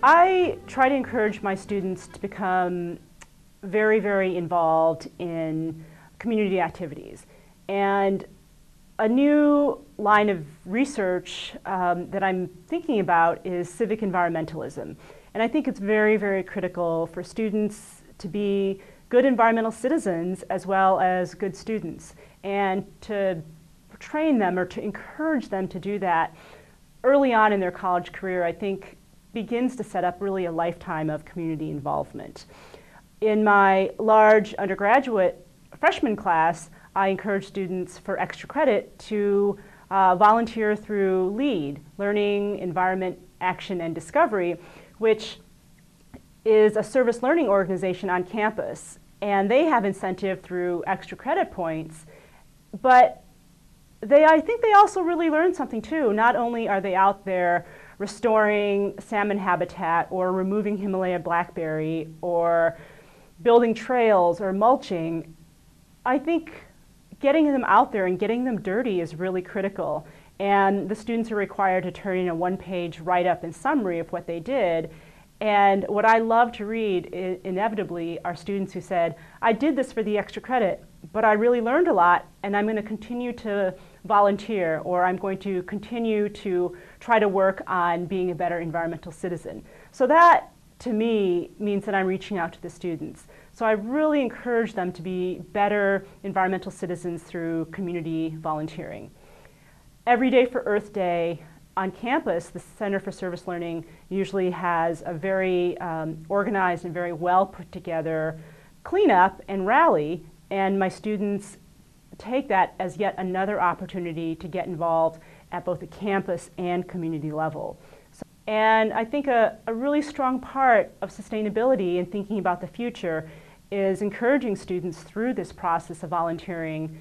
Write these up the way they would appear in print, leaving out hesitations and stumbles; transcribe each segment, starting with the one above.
I try to encourage my students to become very, very involved in community activities. And a new line of research that I'm thinking about is civic environmentalism. And I think it's very, very critical for students to be good environmental citizens as well as good students, and to train them or to encourage them to do that early on in their college career, I think begins to set up really a lifetime of community involvement. In my large undergraduate freshman class, I encourage students for extra credit to volunteer through LEAD, Learning, Environment, Action, and Discovery, which is a service learning organization on campus. And they have incentive through extra credit points, but I think they also really learn something too. Not only are they out there restoring salmon habitat or removing Himalaya blackberry or building trails or mulching, I think getting them out there and getting them dirty is really critical. And the students are required to turn in a one-page write-up and summary of what they did. And what I love to read, inevitably, are students who said, I did this for the extra credit, but I really learned a lot, and I'm going to continue to volunteer, or I'm going to continue to try to work on being a better environmental citizen. So that, to me, means that I'm reaching out to the students. So I really encourage them to be better environmental citizens through community volunteering. Every day for Earth Day, on campus, the Center for Service Learning usually has a very organized and very well put together cleanup and rally, and my students take that as yet another opportunity to get involved at both the campus and community level. And I think a really strong part of sustainability and thinking about the future is encouraging students through this process of volunteering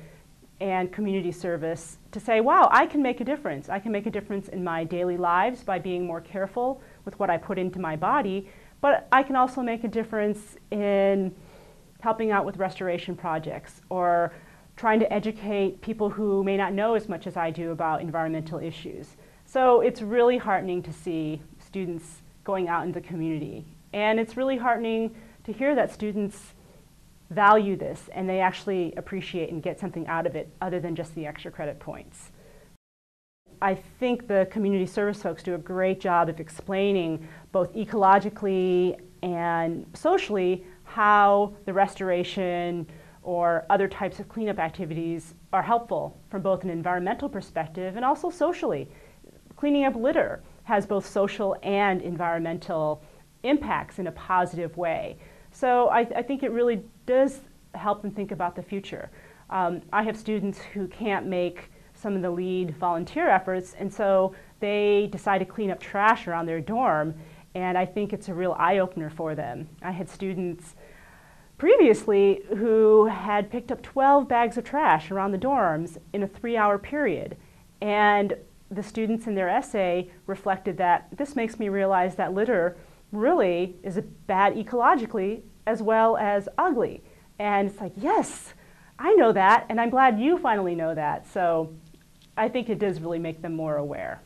and community service to say, wow, I can make a difference. I can make a difference in my daily lives by being more careful with what I put into my body, but I can also make a difference in helping out with restoration projects or trying to educate people who may not know as much as I do about environmental issues. So it's really heartening to see students going out in the community. And it's really heartening to hear that students value this and they actually appreciate and get something out of it other than just the extra credit points. I think the community service folks do a great job of explaining both ecologically and socially how the restoration or other types of cleanup activities are helpful from both an environmental perspective and also socially. Cleaning up litter has both social and environmental impacts in a positive way. So I think it really does help them think about the future. I have students who can't make some of the LEAD volunteer efforts, and so they decide to clean up trash around their dorm, and I think it's a real eye-opener for them. I had students previously who had picked up 12 bags of trash around the dorms in a 3-hour period, and the students in their essay reflected that this makes me realize that litter really is bad ecologically as well as ugly. And it's like, yes, I know that, and I'm glad you finally know that. So I think it does really make them more aware.